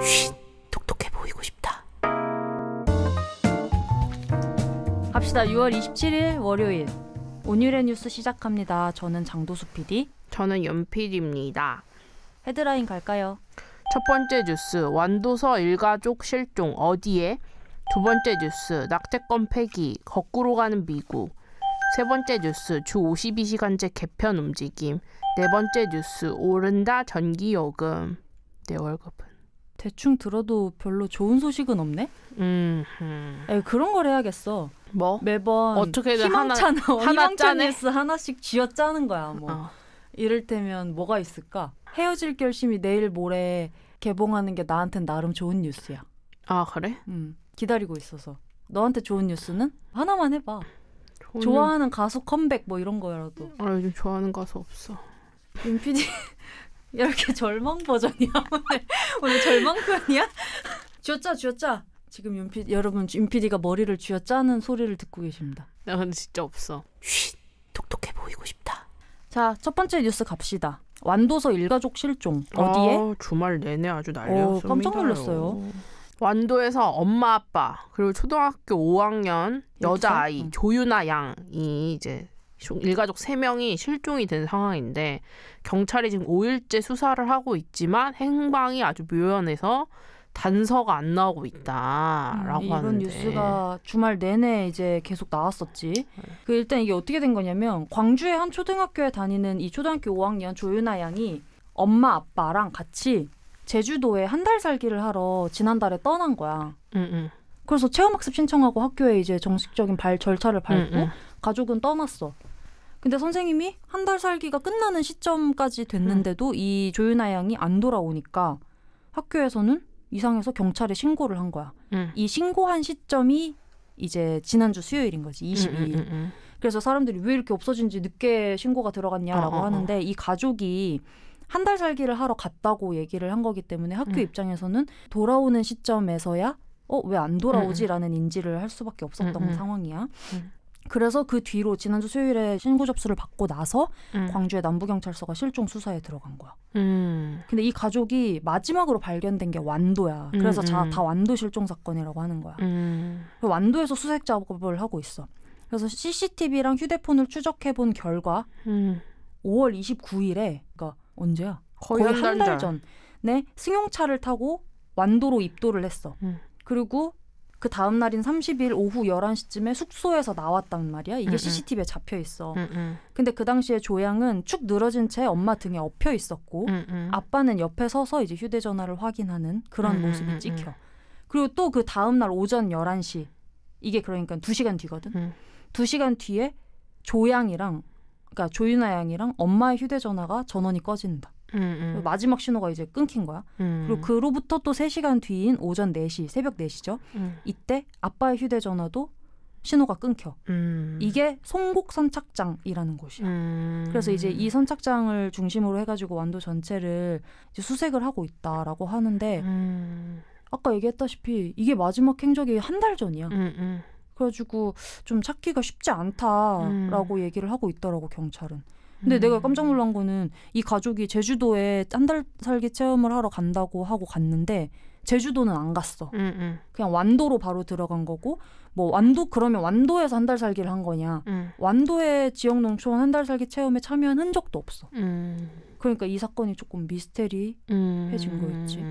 쉿, 똑똑해 보이고 싶다. 갑시다. 6월 27일 월요일 온유의 뉴스 시작합니다. 저는 장도수 PD. 저는 연필입니다. 헤드라인 갈까요? 첫 번째 뉴스, 완도서 일가족 실종 어디에? 두 번째 뉴스, 낙태권 폐기 거꾸로 가는 미국. 세 번째 뉴스, 주 52시간제 개편 움직임. 네 번째 뉴스, 오른다 전기요금. 내 월급은? 대충 들어도 별로 좋은 소식은 없네? 에이, 그런 걸 해야겠어. 뭐? 매번 어떻게든 희망찬 짜네? 뉴스 하나씩 쥐어짜는 거야. 뭐 이를테면 뭐가 있을까? 헤어질 결심이 내일 모레 개봉하는 게 나한텐 나름 좋은 뉴스야. 아, 그래? 기다리고 있어서. 너한테 좋은 뉴스는? 하나만 해봐. 좋은 좋아하는 가수 컴백 뭐 이런 거라도. 아, 요즘 좋아하는 가수 없어. 윤 PD 이렇게 절망 버전이야. 오늘 절망 편이야? 쥐어짜. 지금 여러분 윤 PD가 머리를 쥐어짜는 소리를 듣고 계십니다. 나 근데 진짜 없어. 쉿, 똑똑해 보이고 싶다. 자, 첫 번째 뉴스 갑시다. 완도서 일가족 실종 어디에? 주말 내내 아주 난리였습니다. 깜짝 놀랐어요. 완도에서 엄마 아빠 그리고 초등학교 5학년 여자아이 조유나 양이 이제 일가족 3명이 실종이 된 상황인데 경찰이 지금 5일째 수사를 하고 있지만 행방이 아주 묘연해서 단서가 안 나오고 있다라고 이런 하는데 뉴스가 주말 내내 이제 계속 나왔었지. 일단 이게 어떻게 된 거냐면 광주의 한 초등학교에 다니는 이 초등학교 5학년 조유나 양이 엄마 아빠랑 같이 제주도에 한 달 살기를 하러 지난달에 떠난 거야. 그래서 체험학습 신청하고 학교에 이제 정식적인 절차를 밟고 가족은 떠났어. 근데 선생님이 한 달 살기가 끝나는 시점까지 됐는데도 이 조유나 양이 안 돌아오니까 학교에서는 이상해서 경찰에 신고를 한 거야. 이 신고한 시점이 이제 지난주 수요일인 거지. 22일. 그래서 사람들이 왜 이렇게 없어진 지 늦게 신고가 들어갔냐라고 하는데 이 가족이 한 달 살기를 하러 갔다고 얘기를 한 거기 때문에 학교 입장에서는 돌아오는 시점에서야 왜 안 돌아오지라는 인지를 할 수밖에 없었던 상황이야. 그래서 그 뒤로 지난주 수요일에 신고 접수를 받고 나서 광주의 남부경찰서가 실종 수사에 들어간 거야. 근데 이 가족이 마지막으로 발견된 게 완도야. 그래서 다 완도 실종 사건이라고 하는 거야. 완도에서 수색 작업을 하고 있어. 그래서 CCTV랑 휴대폰을 추적해본 결과 5월 29일에 그러니까 언제야? 거의 한 달 전에 승용차를 타고 완도로 입도를 했어. 그리고 그 다음 날인 30일 오후 11시쯤에 숙소에서 나왔단 말이야. 이게 CCTV에 잡혀 있어. 근데 그 당시에 조양은 축 늘어진 채 엄마 등에 엎여 있었고 아빠는 옆에 서서 이제 휴대전화를 확인하는 그런 모습이 찍혀. 그리고 또 그 다음 날 오전 11시 이게 그러니까 2시간 뒤거든. 2시간 뒤에 그러니까 조유나 양이랑 엄마의 휴대전화가 전원이 꺼진다. 마지막 신호가 이제 끊긴 거야. 그리고 그로부터 또 3시간 뒤인 오전 4시, 새벽 4시죠. 이때 아빠의 휴대전화도 신호가 끊겨. 이게 송곡 선착장이라는 곳이야. 그래서 이제 이 선착장을 중심으로 해가지고 완도 전체를 이제 수색을 하고 있다라고 하는데 아까 얘기했다시피 이게 마지막 행적이 한 달 전이야. 그래가지고 좀 찾기가 쉽지 않다라고 얘기를 하고 있더라고 경찰은. 근데 내가 깜짝 놀란 거는 이 가족이 제주도에 한 달 살기 체험을 하러 간다고 하고 갔는데 제주도는 안 갔어. 그냥 완도로 바로 들어간 거고 뭐 그러면 완도에서 한 달 살기를 한 거냐. 완도의 지역농촌 한 달 살기 체험에 참여한 흔적도 없어. 그러니까 이 사건이 조금 미스테리해진 거였지.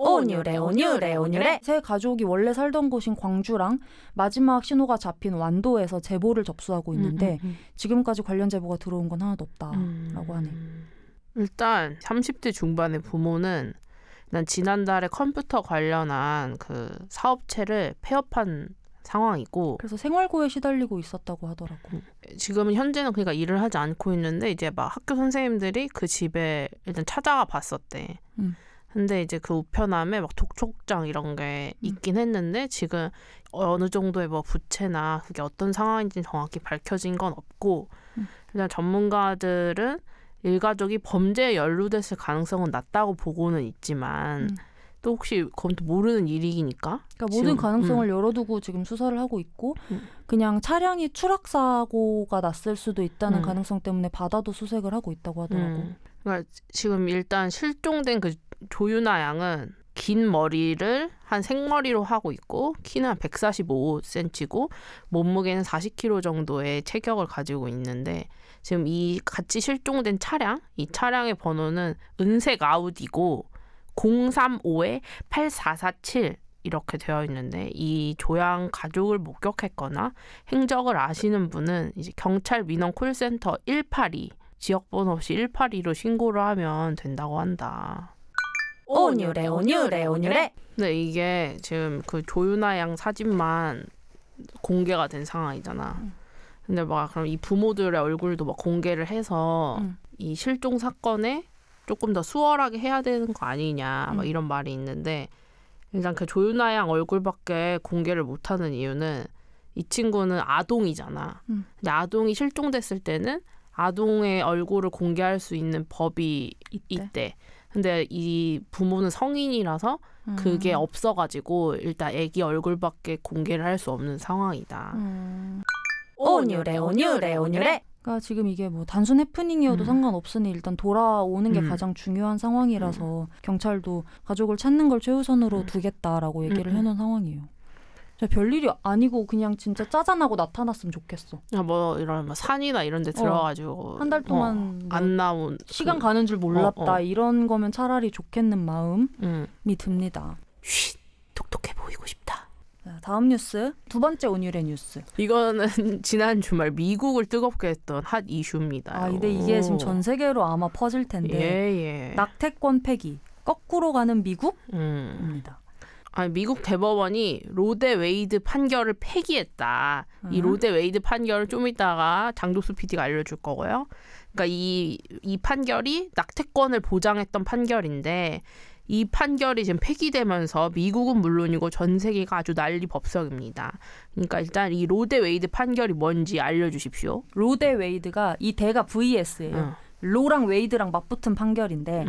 온유래. 새 가족이 원래 살던 곳인 광주랑 마지막 신호가 잡힌 완도에서 제보를 접수하고 있는데 지금까지 관련 제보가 들어온 건 하나도 없다라고 하네. 일단 30대 중반의 부모는 난 지난달에 컴퓨터 관련한 그 사업체를 폐업한 상황이고 그래서 생활고에 시달리고 있었다고 하더라고. 지금은 현재는 그러니까 일을 하지 않고 있는데 이제 막 학교 선생님들이 그 집에 일단 찾아가 봤었대. 근데 이제 그 우편함에 막 독촉장 이런 게 있긴 했는데 지금 어느 정도의 뭐 부채나 그게 어떤 상황인지 정확히 밝혀진 건 없고 일단 전문가들은 일가족이 범죄에 연루됐을 가능성은 낮다고 보고는 있지만 또 혹시 그건 또 모르는 일이니까 그러니까 모든 가능성을 열어두고 지금 수사를 하고 있고 그냥 차량이 추락사고가 났을 수도 있다는 가능성 때문에 바다도 수색을 하고 있다고 하더라고. 그러니까 지금 일단 실종된 그 조유나 양은 긴 머리를 한 생머리로 하고 있고 키는 한 145cm고 몸무게는 40kg 정도의 체격을 가지고 있는데 지금 이 같이 실종된 차량, 이 차량의 번호는 은색 아우디고 035-8447 이렇게 되어 있는데 이 조양 가족을 목격했거나 행적을 아시는 분은 이제 경찰 민원 콜센터 182 지역번호 없이 182로 신고를 하면 된다고 한다. 오뉴래 오뉴래 오뉴래. 근데 이게 지금 그 조윤아 양 사진만 공개가 된 상황이잖아. 근데 막 그럼 이 부모들의 얼굴도 막 공개를 해서 이 실종 사건에 조금 더 수월하게 해야 되는 거 아니냐 막 이런 말이 있는데 일단 그 조윤아 양 얼굴밖에 공개를 못하는 이유는 이 친구는 아동이잖아. 근데 아동이 실종됐을 때는 아동의 얼굴을 공개할 수 있는 법이 있대. 근데 이 부모는 성인이라서 그게 없어가지고 일단 애기 얼굴밖에 공개를 할 수 없는 상황이다. 오뉴래 오뉴래 오뉴래. 그러니까 지금 이게 뭐 단순 해프닝이어도 상관없으니 일단 돌아오는 게 가장 중요한 상황이라서 경찰도 가족을 찾는 걸 최우선으로 두겠다라고 얘기를 해놓은 상황이에요. 별일이 아니고 그냥 진짜 짜잔하고 나타났으면 좋겠어. 뭐 이런 뭐 산이나 이런 데 들어가지고 한 달 동안 뭐 안 나온 시간 가는 줄 몰랐다 이런 거면 차라리 좋겠는 마음이 듭니다. 쉿, 똑똑해 보이고 싶다. 자, 다음 뉴스, 두 번째 오늘의 뉴스. 이거는 지난 주말 미국을 뜨겁게 했던 핫 이슈입니다. 근데 이게 지금 전 세계로 아마 퍼질 텐데 낙태권 폐기, 거꾸로 가는 미국입니다. 미국 대법원이 로데 웨이드 판결을 폐기했다. 이 로데 웨이드 판결을 좀 이따가 장독수 PD가 알려줄 거고요. 그러니까 이 판결이 낙태권을 보장했던 판결인데 이 판결이 지금 폐기되면서 미국은 물론이고 전 세계가 아주 난리법석입니다. 그러니까 일단 이 로데 웨이드 판결이 뭔지 알려주십시오. 로데 웨이드가 이 대가 VS예요. 로랑 웨이드랑 맞붙은 판결인데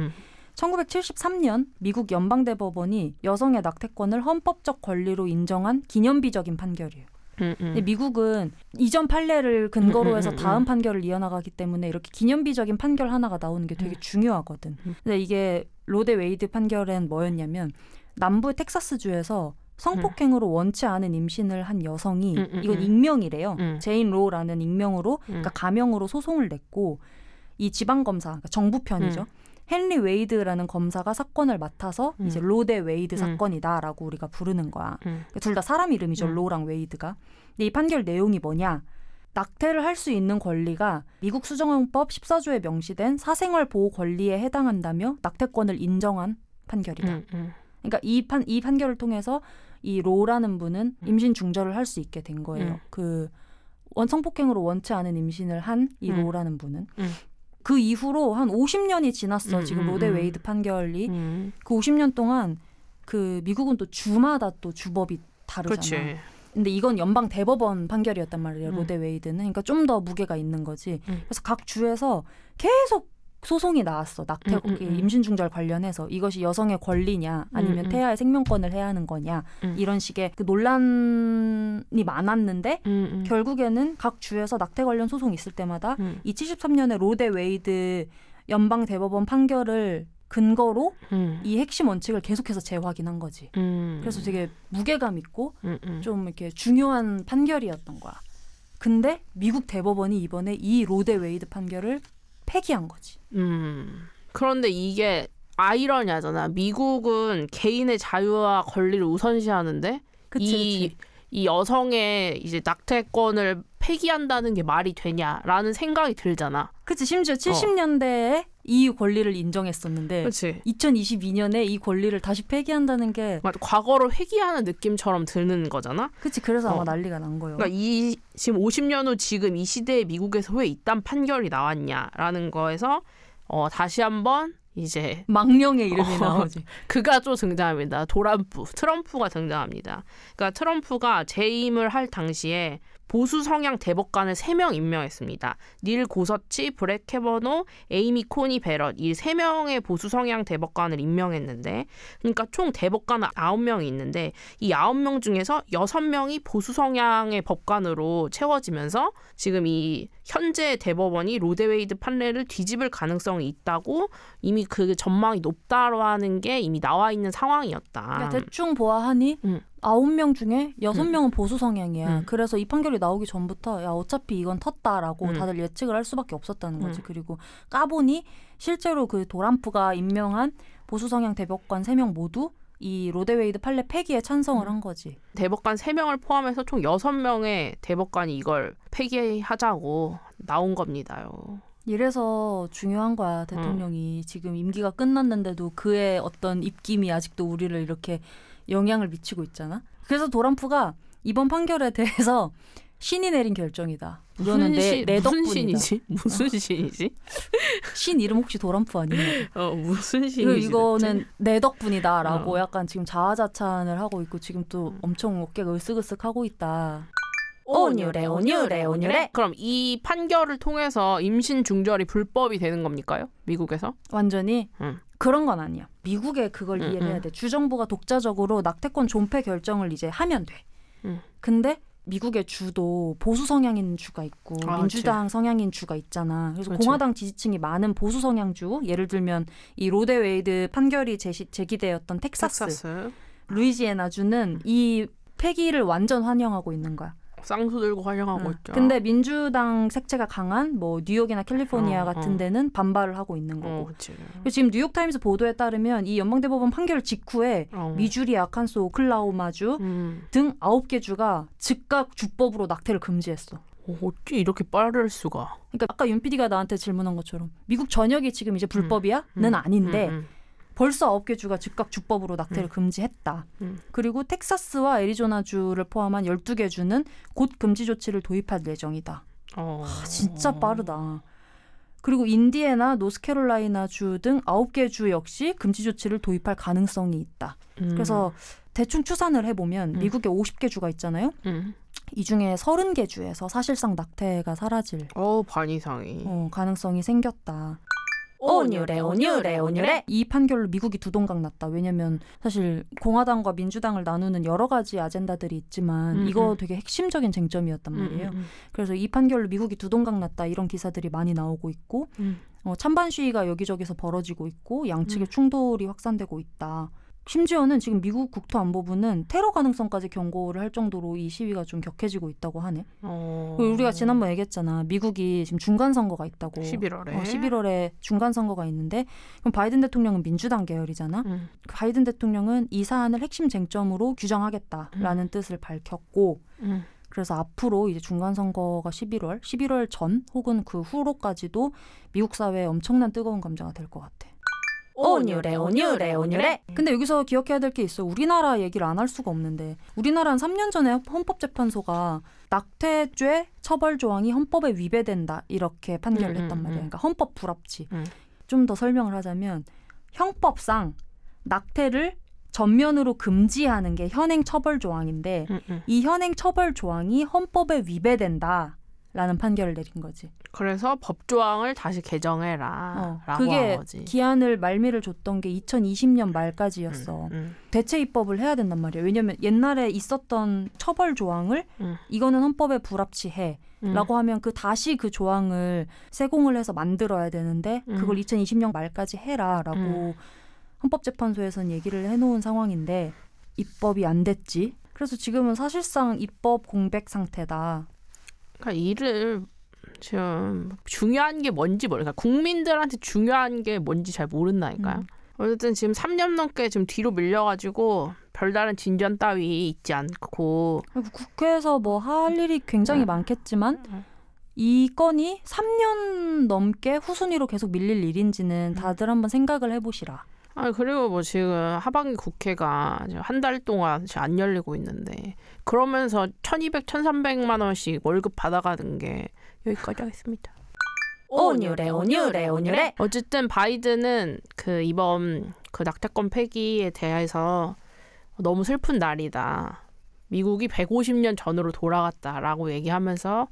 1973년 미국 연방대법원이 여성의 낙태권을 헌법적 권리로 인정한 기념비적인 판결이에요. 근데 미국은 이전 판례를 근거로 해서 다음 판결을 이어나가기 때문에 이렇게 기념비적인 판결 하나가 나오는 게 되게 중요하거든. 근데 이게 로데 웨이드 판결은 뭐였냐면 남부 텍사스주에서 성폭행으로 원치 않은 임신을 한 여성이 이건 익명이래요. 제인 로라는 익명으로 그러니까 가명으로 소송을 냈고 이 지방검사, 그러니까 정부 편이죠. 헨리 웨이드라는 검사가 사건을 맡아서 이제 로데 웨이드 사건이다라고 우리가 부르는 거야. 그러니까 둘 다 사람 이름이죠. 로랑 웨이드가. 근데 이 판결 내용이 뭐냐. 낙태를 할 수 있는 권리가 미국 수정헌법 14조에 명시된 사생활 보호 권리에 해당한다며 낙태권을 인정한 판결이다. 그러니까 이 판결을 통해서 이 로라는 분은 임신 중절을 할 수 있게 된 거예요. 그 성폭행으로 원치 않은 임신을 한 이 로라는 분은. 그 이후로 한 50년이 지났어. 지금 로데 웨이드 판결이. 그 50년 동안 그 미국은 또 주마다 또 주법이 다르잖아. 그치. 근데 이건 연방 대법원 판결이었단 말이에요. 로데 웨이드는. 그러니까 좀 더 무게가 있는 거지. 그래서 각 주에서 계속 소송이 나왔어. 낙태 임신 중절 관련해서 이것이 여성의 권리냐 아니면 태아의 생명권을 해야 하는 거냐 이런 식의 그 논란이 많았는데 결국에는 각 주에서 낙태 관련 소송 있을 때마다 이 73년에 로데 웨이드 연방 대법원 판결을 근거로 이 핵심 원칙을 계속해서 재확인한 거지. 그래서 되게 무게감 있고 좀 이렇게 중요한 판결이었던 거야. 근데 미국 대법원이 이번에 이 로데 웨이드 판결을 폐기한 거지. 그런데 이게 아이러니하잖아. 미국은 개인의 자유와 권리를 우선시하는데 그치. 이 여성의 이제 낙태권을 폐기한다는 게 말이 되냐라는 생각이 들잖아. 그치. 심지어 70년대에 이 권리를 인정했었는데 그치. 2022년에 이 권리를 다시 폐기한다는 게 맞아. 과거를 회귀하는 느낌처럼 드는 거잖아. 그치. 그래서 아마 난리가 난 거예요. 그러니까 지금 50년 후 지금 이 시대에 미국에서 왜 이딴 판결이 나왔냐라는 거에서 다시 한번 이제 망령의 이름이 나오지. 그가 또 등장합니다. 트럼프가 등장합니다. 그러니까 트럼프가 재임을 할 당시에 보수 성향 대법관을 3명 임명했습니다. 닐 고서치, 브렛 캐버노, 에이미 코니 베럿 이 3명의 보수 성향 대법관을 임명했는데 그러니까 총 대법관은 9명이 있는데 이 9명 중에서 6명이 보수 성향의 법관으로 채워지면서 지금 이 현재 대법원이 로데웨이드 판례를 뒤집을 가능성이 있다고 이미 그 전망이 높다로 하는 게 이미 나와 있는 상황이었다. 그러니까 대충 보아하니 9명 중에 6명은 보수 성향이야. 그래서 이 판결이 나오기 전부터 야 어차피 이건 텄다라고 다들 예측을 할 수밖에 없었다는 거지. 그리고 까보니 실제로 그 도람프가 임명한 보수 성향 대법관 3명 모두 이 로데웨이드 판례 폐기에 찬성을 한 거지. 대법관 3명을 포함해서 총 6명의 대법관이 이걸 폐기하자고 나온 겁니다요. 이래서 중요한 거야. 대통령이 지금 임기가 끝났는데도 그의 어떤 입김이 아직도 우리를 이렇게 영향을 미치고 있잖아. 그래서 도람프가 이번 판결에 대해서 신이 내린 결정이다. 이거는 내 덕분이다. 무슨 신이지? 무슨 신이지? 신 이름 혹시 도람프 아니냐? 무슨 신이지? 이거는 내 덕분이다라고 약간 지금 자아자찬을 하고 있고 지금 또 엄청 어깨가 으쓱으쓱하고 있다. 오뉴래. 그럼 이 판결을 통해서 임신 중절이 불법이 되는 겁니까요? 미국에서? 완전히? 그런 건 아니야. 미국에 그걸 이해를 해야 돼. 주정부가 독자적으로 낙태권 존폐 결정을 이제 하면 돼. 근데 미국의 주도 보수 성향인 주가 있고 민주당 성향인 주가 있잖아. 그래서 공화당 지지층이 많은 보수 성향주, 예를 들면 이 로데웨이드 판결이 제기되었던 텍사스, 루이지애나주는 이 폐기를 완전 환영하고 있는 거야. 쌍수 들고 환영하고 있죠. 근데 민주당 색채가 강한 뭐 뉴욕이나 캘리포니아 같은 데는 반발을 하고 있는 거고. 지금 뉴욕타임스 보도에 따르면 이 연방대법원 판결 직후에 미주리, 아칸소, 오클라호마주 등 9개 주가 즉각 주법으로 낙태를 금지했어. 어찌 이렇게 빠를 수가. 그러니까 아까 윤 PD가 나한테 질문한 것처럼 미국 전역이 지금 이제 불법이야? 는 아닌데 벌써 9개 주가 즉각 주법으로 낙태를 금지했다. 그리고 텍사스와 애리조나주를 포함한 12개 주는 곧 금지 조치를 도입할 예정이다. 진짜 빠르다. 그리고 인디애나, 노스캐롤라이나주 등 9개 주 역시 금지 조치를 도입할 가능성이 있다. 그래서 대충 추산을 해보면 미국에 50개 주가 있잖아요. 이 중에 30개 주에서 사실상 낙태가 사라질 반 이상이 가능성이 생겼다. 오뉴래. 이 판결로 미국이 두동강 났다. 왜냐면 사실 공화당과 민주당을 나누는 여러 가지 아젠다들이 있지만 이거 되게 핵심적인 쟁점이었단 말이에요. 그래서 이 판결로 미국이 두동강 났다. 이런 기사들이 많이 나오고 있고 찬반 시위가 여기저기서 벌어지고 있고 양측의 충돌이 확산되고 있다. 심지어는 지금 미국 국토안보부는 테러 가능성까지 경고를 할 정도로 이 시위가 좀 격해지고 있다고 하네. 우리가 지난번 얘기했잖아. 미국이 지금 중간선거가 있다고. 11월에 중간선거가 있는데 그럼 바이든 대통령은 민주당 계열이잖아. 바이든 대통령은 이 사안을 핵심 쟁점으로 규정하겠다라는 뜻을 밝혔고 그래서 앞으로 이제 중간선거가 11월 전 혹은 그 후로까지도 미국 사회에 엄청난 뜨거운 감자가 될 것 같아. 오뉴래. 근데 여기서 기억해야 될 게 있어. 우리나라 얘기를 안 할 수가 없는데 우리나라는 3년 전에 헌법재판소가 낙태죄 처벌 조항이 헌법에 위배된다 이렇게 판결을 했단 말이야. 그러니까 헌법 불합치. 좀 더 설명을 하자면 형법상 낙태를 전면으로 금지하는 게 현행 처벌 조항인데 이 현행 처벌 조항이 헌법에 위배된다. 라는 판결을 내린 거지. 그래서 법조항을 다시 개정해라 라고 그게 한 거지. 기한을 말미를 줬던 게 2020년 말까지였어. 대체 입법을 해야 된단 말이야. 왜냐면 옛날에 있었던 처벌 조항을 이거는 헌법에 불합치해 라고 하면 다시 그 조항을 세공을 해서 만들어야 되는데 그걸 2020년 말까지 해라 라고 헌법재판소에서는 얘기를 해놓은 상황인데 입법이 안 됐지. 그래서 지금은 사실상 입법 공백 상태다. 그러니까 이를 지금 중요한 게 뭔지 그러니까 국민들한테 중요한 게 뭔지 잘 모른다니까요. 어쨌든 지금 3년 넘게 지금 뒤로 밀려가지고 별다른 진전 따위 있지 않고 국회에서 뭐 할 일이 굉장히 많겠지만 이 건이 3년 넘게 후순위로 계속 밀릴 일인지는 다들 한번 생각을 해보시라. 그리고 뭐 지금 하반기 국회가 한 달 동안 안 열리고 있는데 그러면서 1,200, 1,300만 원씩 월급 받아가는 게 여기까지 하겠습니다. 오뉴래. 어쨌든 바이든은 이번 낙태권 폐기에 대해서 너무 슬픈 날이다. 미국이 150년 전으로 돌아갔다라고 얘기하면서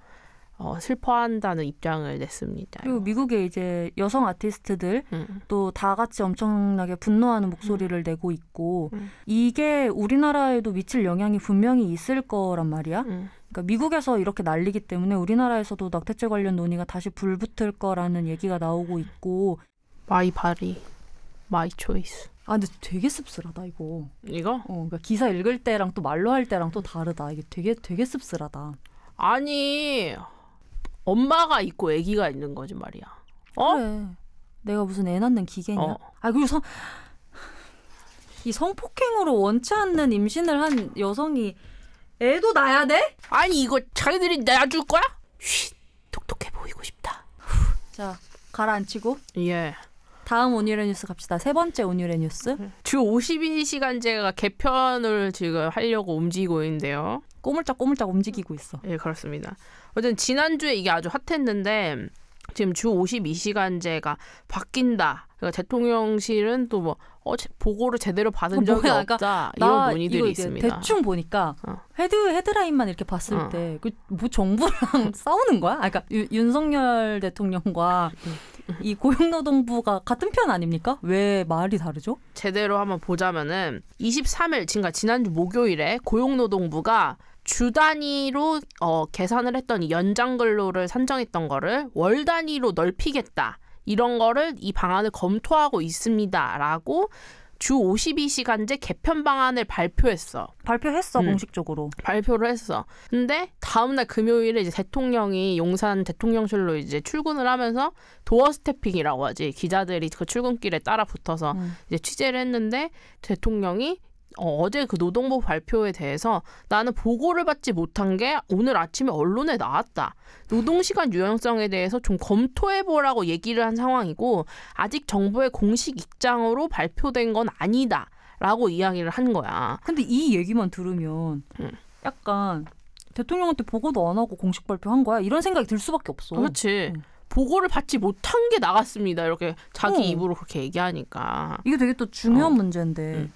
슬퍼한다는 입장을 냈습니다. 그리고 미국의 이제 여성 아티스트들 또 다 같이 엄청나게 분노하는 목소리를 내고 있고 이게 우리나라에도 미칠 영향이 분명히 있을 거란 말이야. 그러니까 미국에서 이렇게 난리기 때문에 우리나라에서도 낙태죄 관련 논의가 다시 불붙을 거라는 얘기가 나오고 있고. 마이 바리, 마이 초이스. 아 근데 되게 씁쓸하다 이거. 이거? 그러니까 기사 읽을 때랑 또 말로 할 때랑 또 다르다. 이게 되게 씁쓸하다. 아니 엄마가 있고 아기가 있는 거지 말이야. 어? 그래. 내가 무슨 애 낳는 기계냐. 아 그리고 이 성폭행으로 원치 않는 임신을 한 여성이 애도 낳아야 돼? 아니 이거 자기들이 낳아줄 거야? 쉿, 똑똑해 보이고 싶다. 자 가라앉히고 예. 다음 온유의 뉴스 갑시다. 세 번째 온유의 뉴스. 주 52시간제가 개편을 지금 하려고 움직이고 있는데요. 꼬물짝꼬물짝 움직이고 있어. 예, 그렇습니다. 어쨌든 지난주에 이게 아주 핫했는데 지금 주 52시간제가 바뀐다. 그러니까 대통령실은 또 뭐 보고를 제대로 받은 적이 뭐야, 없다. 그러니까 이런 논의들이 이거 있습니다. 대충 보니까 헤드라인만 이렇게 봤을 때 뭐 정부랑 싸우는 거야? 그러니까 윤석열 대통령과 이 고용노동부가 같은 편 아닙니까? 왜 말이 다르죠? 제대로 한번 보자면은 23일, 그러니까 지난주 목요일에 고용노동부가 주 단위로 계산을 했던 이 연장 근로를 산정했던 거를 월 단위로 넓히겠다. 이런 거를 이 방안을 검토하고 있습니다라고 주 52시간제 개편 방안을 발표했어. 발표했어 공식적으로. 발표를 했어. 근데 다음날 금요일에 이제 대통령이 용산 대통령실로 이제 출근을 하면서 도어 스태핑이라고 하지. 기자들이 그 출근길에 따라 붙어서 이제 취재를 했는데 대통령이 어제 그 노동부 발표에 대해서 나는 보고를 받지 못한 게 오늘 아침에 언론에 나왔다. 노동시간 유연성에 대해서 좀 검토해보라고 얘기를 한 상황이고 아직 정부의 공식 입장으로 발표된 건 아니다. 라고 이야기를 한 거야. 근데 이 얘기만 들으면 약간 대통령한테 보고도 안 하고 공식 발표한 거야? 이런 생각이 들 수밖에 없어. 그렇지. 보고를 받지 못한 게 나갔습니다. 이렇게 자기 입으로 그렇게 얘기하니까. 이게 되게 또 중요한 문제인데.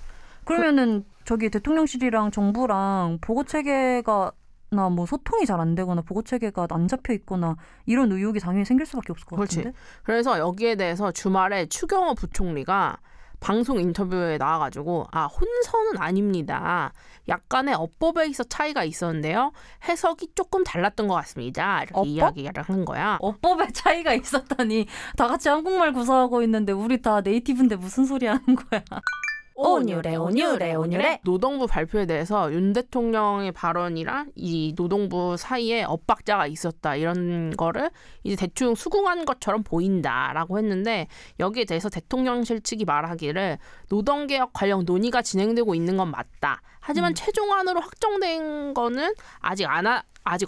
그러면은 저기 대통령실이랑 정부랑 보고 체계가 나 뭐 소통이 잘 안 되거나 보고 체계가 안 잡혀 있거나 이런 의혹이 당연히 생길 수밖에 없을 것 같은데. 그렇지. 그래서 여기에 대해서 주말에 추경호 부총리가 방송 인터뷰에 나와가지고 혼선은 아닙니다. 약간의 어법에 있어 차이가 있었는데요. 해석이 조금 달랐던 것 같습니다. 이렇게 이야기를 한 거야. 어법에 차이가 있었다니. 다 같이 한국말 구사하고 있는데 우리 다 네이티브인데 무슨 소리 하는 거야. 온유래. 노동부 발표에 대해서 윤 대통령의 발언이랑 이 노동부 사이에 엇박자가 있었다. 이런 거를 이제 대충 수긍한 것처럼 보인다라고 했는데 여기에 대해서 대통령실 측이 말하기를 노동개혁 관련 논의가 진행되고 있는 건 맞다. 하지만 최종안으로 확정된 거는 아직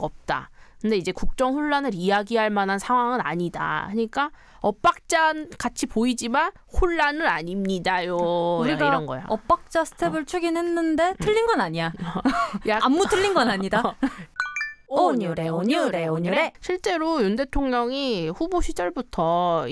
없다. 근데 이제 국정 혼란을 이야기할 만한 상황은 아니다. 그러니까 엇박자 같이 보이지만 혼란은 아닙니다요. 우리가 이런 거야. 엇박자 스텝을 추긴 했는데 틀린 건 아니야. 안무 틀린 건 아니다. 온유래. 실제로 윤 대통령이 후보 시절부터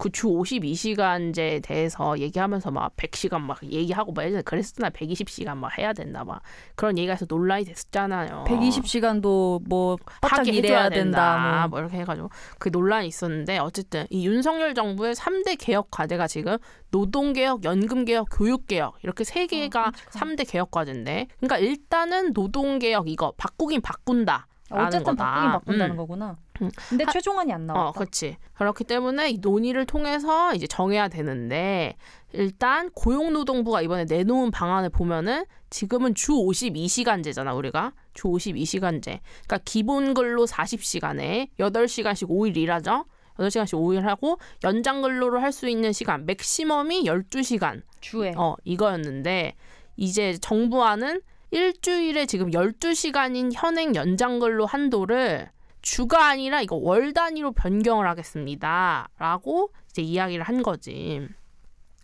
그 주 52시간제에 대해서 얘기하면서 막 100시간 막 얘기하고 막 예전에 그랬었나 120시간 막 해야 된다 막 그런 얘기가 해서 논란이 됐었잖아요. 120시간도 뭐 바짝 일해야 된다 뭐 이렇게 해가지고 그 논란이 있었는데 어쨌든 이 윤석열 정부의 3대 개혁 과제가 지금 노동개혁, 연금개혁, 교육개혁 이렇게 세 개가 3대 개혁 과제인데 그러니까 일단은 노동개혁 이거 바꾸긴 바꾼다. 어쨌든 바꾸긴 바꾼다는 거구나. 근데 최종안이 안 나왔다. 그렇지. 그렇기 때문에 이 논의를 통해서 이제 정해야 되는데 일단 고용노동부가 이번에 내놓은 방안을 보면은 지금은 주 52시간제잖아 우리가. 주 52시간제. 그러니까 기본 근로 40시간에 8시간씩 5일 일하죠. 8시간씩 5일 하고 연장 근로를 할 수 있는 시간 맥시멈이 12시간. 주에. 이거였는데 이제 정부안은 일주일에 지금 12시간인 현행 연장근로 한도를 주가 아니라 이거 월 단위로 변경을 하겠습니다. 라고 이제 이야기를 한 거지.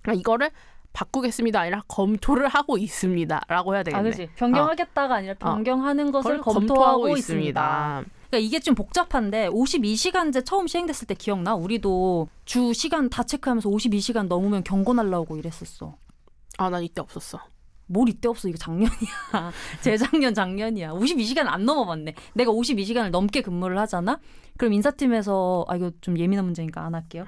그러니까 이거를 바꾸겠습니다. 아니라 검토를 하고 있습니다. 라고 해야 되겠네. 그렇지. 변경하겠다가 아니라 변경하는 것을 검토하고 있습니다. 그러니까 이게 좀 복잡한데 52시간제 처음 시행됐을 때 기억나? 우리도 주 시간 다 체크하면서 52시간 넘으면 경고 날라오고 이랬었어. 난 이때 없었어. 뭘 이때 없어. 이거 작년이야. 작년이야. 52시간 안 넘어봤네. 내가 52시간을 넘게 근무를 하잖아. 그럼 인사팀에서 이거 좀 예민한 문제니까 안 할게요.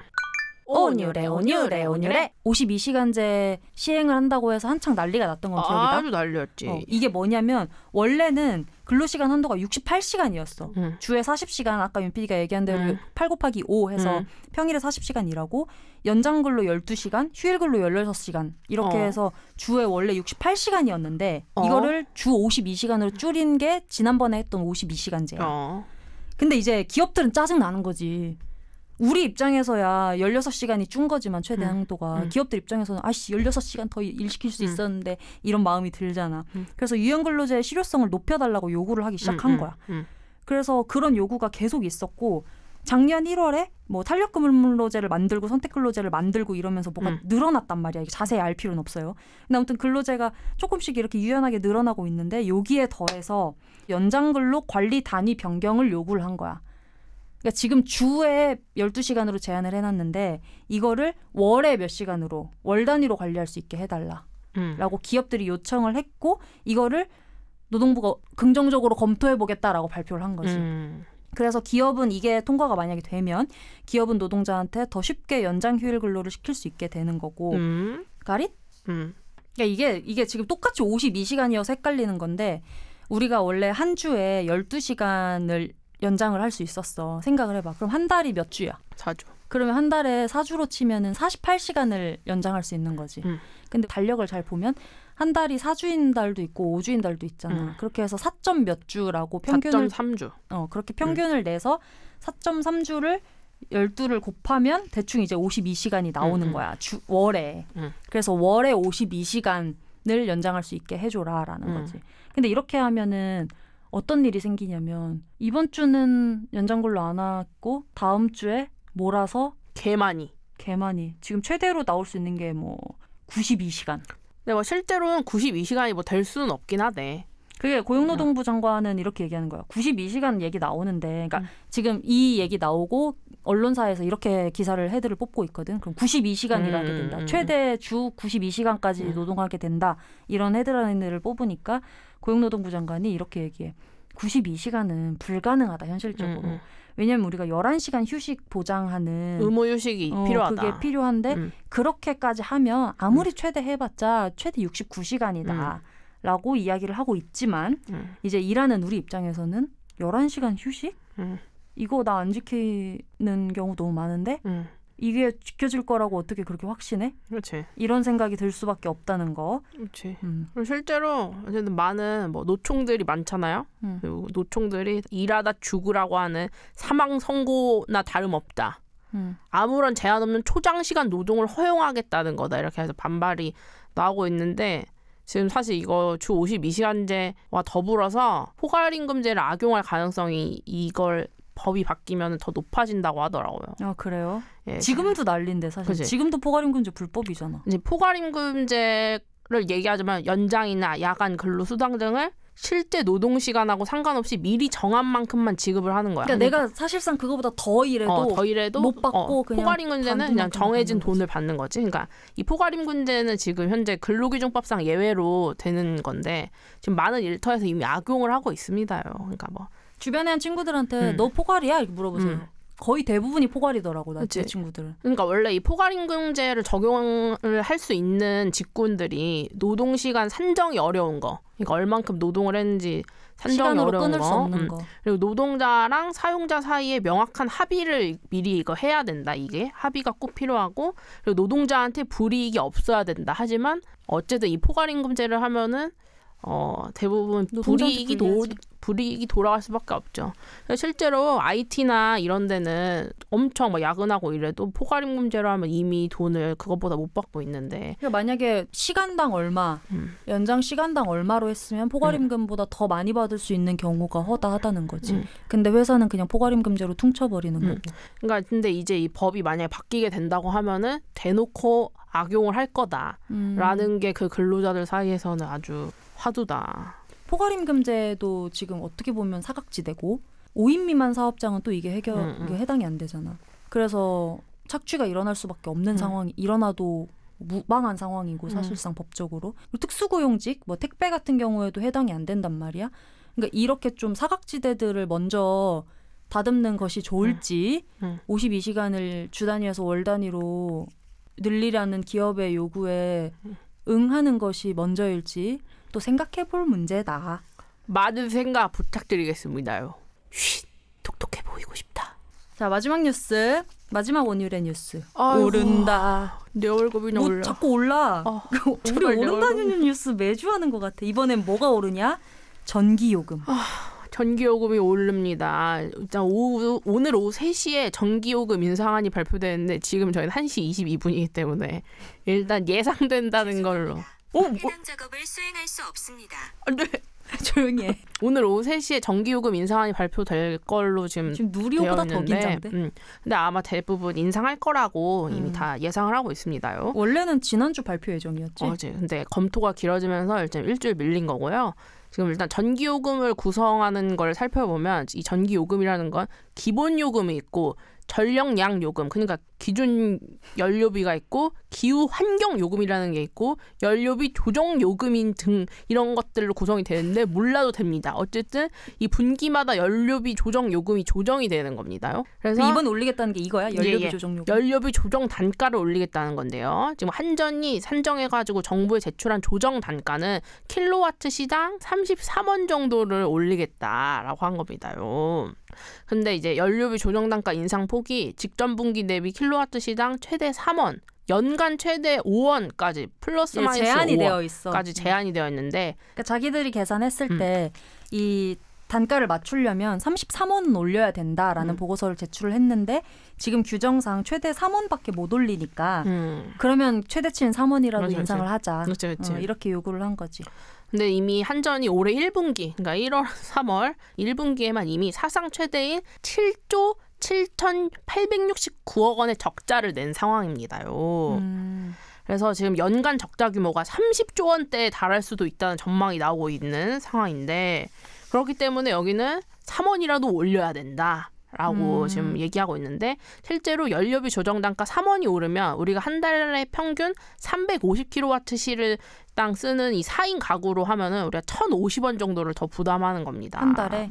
온유래 온유래 온유래 52시간제 시행을 한다고 해서 한창 난리가 났던 건 기억이다. 아주 난리였지. 이게 뭐냐면 원래는 근로시간 한도가 68시간이었어. 주에 40시간 아까 윤 PD가 얘기한 대로 8 곱하기 5 해서 평일에 40시간 일하고 연장근로 12시간, 휴일근로 16시간 이렇게 해서 주에 원래 68시간이었는데 이거를 주 52시간으로 줄인 게 지난번에 했던 52시간제야. 근데 이제 기업들은 짜증나는 거지. 우리 입장에서야 16시간이 준 거지만 최대 한도가 기업들 입장에서는 아씨 16시간 더 일 시킬 수 있었는데 이런 마음이 들잖아. 그래서 유연근로제의 실효성을 높여달라고 요구를 하기 시작한 거야. 그래서 그런 요구가 계속 있었고 작년 1월에 뭐 탄력근로제를 만들고 선택근로제를 만들고 이러면서 뭐가 늘어났단 말이야. 이게 자세히 알 필요는 없어요. 근데 아무튼 근로제가 조금씩 이렇게 유연하게 늘어나고 있는데 여기에 더해서 연장근로 관리 단위 변경을 요구를 한 거야. 그러니까 지금 주에 12시간으로 제한을 해놨는데 이거를 월에 몇 시간으로 월 단위로 관리할 수 있게 해달라라고 기업들이 요청을 했고 이거를 노동부가 긍정적으로 검토해보겠다라고 발표를 한 거지. 그래서 기업은 이게 통과가 만약에 되면 기업은 노동자한테 더 쉽게 연장 휴일 근로를 시킬 수 있게 되는 거고 가릿? 그러니까 이게 지금 똑같이 52시간이어서 헷갈리는 건데 우리가 원래 한 주에 12시간을 연장을 할 수 있었어. 생각을 해봐. 그럼 한 달이 몇 주야? 4주. 그러면 한 달에 4주로 치면은 48시간을 연장할 수 있는 거지. 근데 달력을 잘 보면 한 달이 4주인 달도 있고 5주인 달도 있잖아. 그렇게 해서 4점 몇 주라고 평균을 4.3주. 그렇게 평균을 내서 4.3주를 12를 곱하면 대충 이제 52시간이 나오는 거야. 월에. 그래서 월에 52시간을 연장할 수 있게 해줘라라는 거지. 근데 이렇게 하면은 어떤 일이 생기냐면 이번 주는 연장근로 안 하고 다음 주에 몰아서 개 많이 지금 최대로 나올 수 있는 게 뭐 92시간. 근데 뭐 실제로는 92시간이 뭐 될 수는 없긴 하대. 그게 고용노동부 장관은 이렇게 얘기하는 거야. 92시간 얘기 나오는데, 그러니까 지금 이 얘기 나오고 언론사에서 이렇게 기사를 헤드를 뽑고 있거든. 그럼 92시간 일하게 된다. 최대 주 92시간까지 노동하게 된다. 이런 헤드라인을 뽑으니까 고용노동부 장관이 이렇게 얘기해. 92시간은 불가능하다, 현실적으로. 왜냐하면 우리가 11시간 휴식 보장하는 의무휴식이 필요하다. 그게 필요한데 그렇게까지 하면 아무리 최대 해봤자 최대 69시간이다. 라고 이야기를 하고 있지만 이제 일하는 우리 입장에서는 11시간 휴식? 이거 나 안 지키는 경우 너무 많은데 이게 지켜질 거라고 어떻게 그렇게 확신해? 그렇지. 이런 생각이 들 수밖에 없다는 거. 그렇지. 그리고 실제로 어쨌든 많은 뭐 노총들이 많잖아요. 그리고 노총들이 일하다 죽으라고 하는 사망 선고나 다름없다. 아무런 제한 없는 초장시간 노동을 허용하겠다는 거다. 이렇게 해서 반발이 나오고 있는데 지금 사실 이거 주 52시간제와 더불어서 포괄임금제를 악용할 가능성이 이걸 법이 바뀌면 더 높아진다고 하더라고요. 아, 그래요? 예, 지금도 난리인데 사실. 그치? 지금도 포괄임금제 불법이잖아. 이제 포괄임금제를 얘기하자면 연장이나 야간 근로수당 등을 실제 노동시간하고 상관없이 미리 정한 만큼만 지급을 하는 거야. 그러니까 내가 사실상 그거보다 더 일해도 못 받고 그냥 포괄임금제는 그냥 정해진 돈을 받는 거지. 그러니까 이 포괄임금제는 지금 현재 근로기준법상 예외로 되는 건데 지금 많은 일터에서 이미 악용을 하고 있습니다요. 그러니까 뭐 주변에 한 친구들한테 너 포괄이야? 이렇게 물어보세요. 거의 대부분이 포괄이더라고, 제 친구들은. 그러니까 원래 이 포괄임금제를 적용을 할 수 있는 직군들이 노동시간 산정이 어려운 거, 그러니까 얼만큼 노동을 했는지 산정이 어려운 끊을 수 없는 거. 그리고 노동자랑 사용자 사이에 명확한 합의를 미리 이거 해야 된다. 이게 합의가 꼭 필요하고, 그리고 노동자한테 불이익이 없어야 된다. 하지만 어쨌든 이 포괄임금제를 하면은 대부분 불이익이 돌아갈 수밖에 없죠. 실제로 IT나 이런 데는 엄청 막 야근하고 이래도 포괄임금제로 하면 이미 돈을 그것보다 못 받고 있는데. 그러니까 만약에 시간당 얼마, 연장 시간당 얼마로 했으면 포괄임금보다 더 많이 받을 수 있는 경우가 허다하다는 거지. 근데 회사는 그냥 포괄임금제로 퉁쳐버리는 거고. 그러니까 근데 이제 이 법이 만약에 바뀌게 된다고 하면은 대놓고 악용을 할 거다라는 게 그 근로자들 사이에서는 아주 화두다. 포괄임금제도 지금 어떻게 보면 사각지대고 5인 미만 사업장은 또 이게 이게 해당이 안 되잖아. 그래서 착취가 일어날 수밖에 없는 상황이 일어나도 무방한 상황이고 사실상 법적으로. 특수고용직, 뭐 택배 같은 경우에도 해당이 안 된단 말이야. 그러니까 이렇게 좀 사각지대들을 먼저 다듬는 것이 좋을지 52시간을 주 단위에서 월 단위로 늘리라는 기업의 요구에 응하는 것이 먼저일지 또 생각해볼 문제다. 많은 생각 부탁드리겠습니다요. 쉿, 똑똑해 보이고 싶다. 자, 마지막 뉴스. 마지막 원유의 뉴스. 아이고, 오른다. 내 월급이 뭐 올라. 자꾸 올라. 우리 제발 내 오른다는 뉴스 매주 하는 것 같아. 이번엔 뭐가 오르냐? 전기요금. 전기요금이 오릅니다. 일단 오늘 오후 3시에 전기요금 인상안이 발표되는데 지금 저희는 1시 22분이기 때문에 일단 예상된다는 걸로. 해당 작업을 수행할 수 없습니다. 안 돼. 조용히 해. 오늘 오후 3시에 전기요금 인상안이 발표될 걸로 지금 누리호보다 되어 더 있는데, 긴장돼. 근데 아마 대부분 인상할 거라고 이미 다 예상을 하고 있습니다요. 원래는 지난주 발표 예정이었지. 어제 근데 검토가 길어지면서 일단 일주일 밀린 거고요. 지금 일단 전기요금을 구성하는 걸 살펴보면 이 전기요금이라는 건 기본요금이 있고 전력량 요금, 그러니까 기준 연료비가 있고 기후 환경 요금이라는 게 있고 연료비 조정 요금인 등 이런 것들로 구성이 되는데 몰라도 됩니다. 어쨌든 이 분기마다 연료비 조정 요금이 조정이 되는 겁니다요. 그래서 이번 올리겠다는 게 이거야? 연료비 조정 요금. 연료비 조정 단가를 올리겠다는 건데요. 지금 한전이 산정해가지고 정부에 제출한 조정 단가는 킬로와트 시당 33원 정도를 올리겠다라고 한 겁니다요. 근데 이제 연료비 조정 단가 인상 폭이 직전 분기 대비 킬로와트 시당 최대 3원, 연간 최대 5원까지 플러스 마이너스 제한이 되어 있어. 5원까지 제한이 되어 있는데, 그러니까 자기들이 계산했을 때 이 단가를 맞추려면 33원은 올려야 된다라는 보고서를 제출을 했는데 지금 규정상 최대 3원밖에 못 올리니까 그러면 최대치는 3원이라도 그렇지, 인상을 하자. 그렇지. 이렇게 요구를 한 거지. 근데 이미 한전이 올해 1분기, 그러니까 1월, 3월 1분기에만 이미 사상 최대인 7조 7,869억 원의 적자를 낸 상황입니다요. 그래서 지금 연간 적자 규모가 30조 원대에 달할 수도 있다는 전망이 나오고 있는 상황인데, 그렇기 때문에 여기는 3원이라도 올려야 된다라고 지금 얘기하고 있는데, 실제로 연료비 조정 단가 3원이 오르면 우리가 한 달에 평균 350kWh를 당 쓰는 이 4인 가구로 하면은 우리가 1,050원 정도를 더 부담하는 겁니다. 한 달에?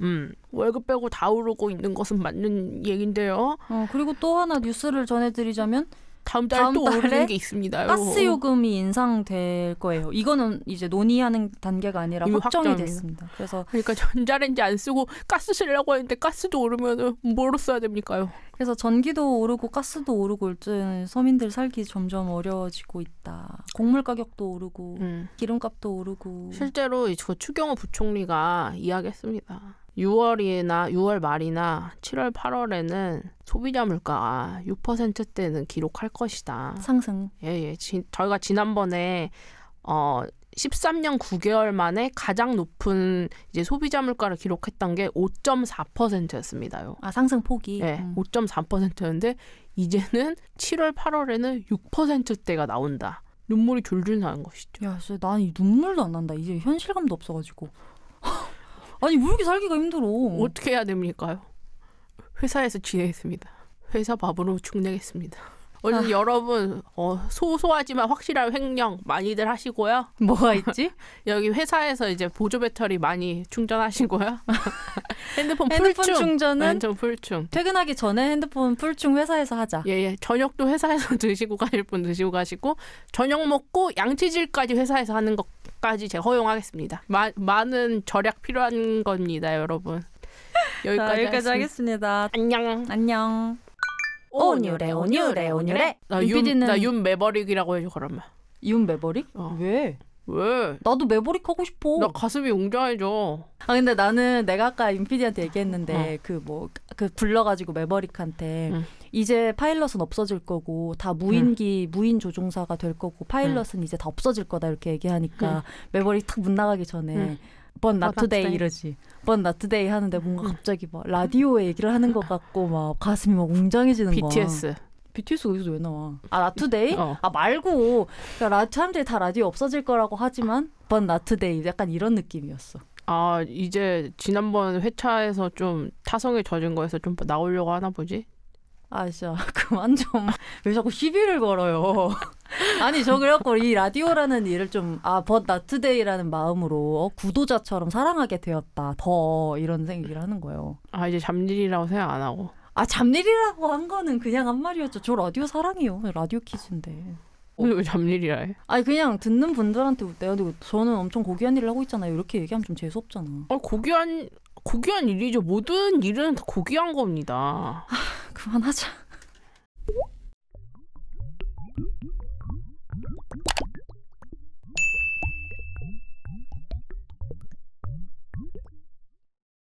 월급 빼고 다 오르고 있는 것은 맞는 얘긴데요. 그리고 또 하나 뉴스를 전해드리자면 다음 달에 또 오르는 게 있습니다요. 가스 요금이 인상될 거예요. 이거는 이제 논의하는 단계가 아니라 확정이 됐습니다. 그래서 그러니까 전자레인지 안 쓰고 가스 쓰려고 했는데 가스도 오르면 뭐로 써야 됩니까요? 그래서 전기도 오르고 가스도 오르고 일단 서민들 살기 점점 어려워지고 있다. 곡물 가격도 오르고 기름값도 오르고. 실제로 추경호 부총리가 이야기했습니다. 6월 말이나 7월, 8월에는 소비자 물가가 6%대는 기록할 것이다. 상승. 예. 저희가 지난번에 13년 9개월 만에 가장 높은 이제 소비자 물가를 기록했던 게 5.4%였습니다요. 상승 폭이. 네, 5.4%였는데 이제는 7월, 8월에는 6%대가 나온다. 눈물이 줄줄 나는 것이죠. 야, 진짜 난 눈물도 안 난다. 이제 현실감도 없어가지고. 아니 왜 이렇게 살기가 힘들어. 어떻게 해야 됩니까요? 회사에서 지내겠습니다. 회사 밥으로 축내겠습니다. 오늘 여러분 소소하지만 확실한 횡령 많이들 하시고요. 뭐가 있지? 여기 회사에서 이제 보조 배터리 많이 충전하시고요. 핸드폰 충전은 완전 풀충. 퇴근하기 전에 핸드폰 풀충 회사에서 하자. 예. 저녁도 회사에서 드시고 가실 분 드시고 가시고, 저녁 먹고 양치질까지 회사에서 하는 것까지 제가 허용하겠습니다. 많은 절약 필요한 겁니다, 여러분. 여기까지 하겠습니다. 안녕. 오뉴래. 나 윤 매버릭이라고 해줘, 그러면. 윤 매버릭? 왜? 나도 매버릭 하고 싶어. 나 가슴이 웅장해져. 근데 나는 내가 아까 윤PD한테 얘기했는데 그 불러가지고 매버릭한테 이제 파일럿은 없어질 거고 다 무인 조종사가 될 거고 파일럿은 이제 다 없어질 거다 이렇게 얘기하니까 매버릭 탁 문 나가기 전에 But not today 이러지. But not today 하는데 뭔가 갑자기 막 라디오에 얘기를 하는 것 같고 막 가슴이 막 웅장해지는 거야. BTS가 여기서 왜 나와? not today? 말고 그러니까 사람들이 다 라디오 없어질 거라고 하지만 But not today 약간 이런 느낌이었어. 이제 지난번 회차에서 좀 타성에 젖은 거에서 좀 나오려고 하나 보지? 진짜 그만 좀. 왜 자꾸 시비를 걸어요. 아니 저 그래갖고 이 라디오라는 일을 좀 but not today라는 마음으로 구도자처럼 사랑하게 되었다. 더 이런 생각을 하는 거예요. 아 이제 잡일이라고 생각 안 하고. 아 잡일이라고 한 거는 그냥 한 말이었죠. 저 라디오 사랑해요. 라디오 퀴즈인데. 근데 왜 잡일이라 해? 아니 그냥 듣는 분들한테 내가 저는 엄청 고귀한 일을 하고 있잖아요. 이렇게 얘기하면 좀 재수없잖아. 아 고귀한 일이죠. 모든 일은 다 고귀한 겁니다. 그만하자.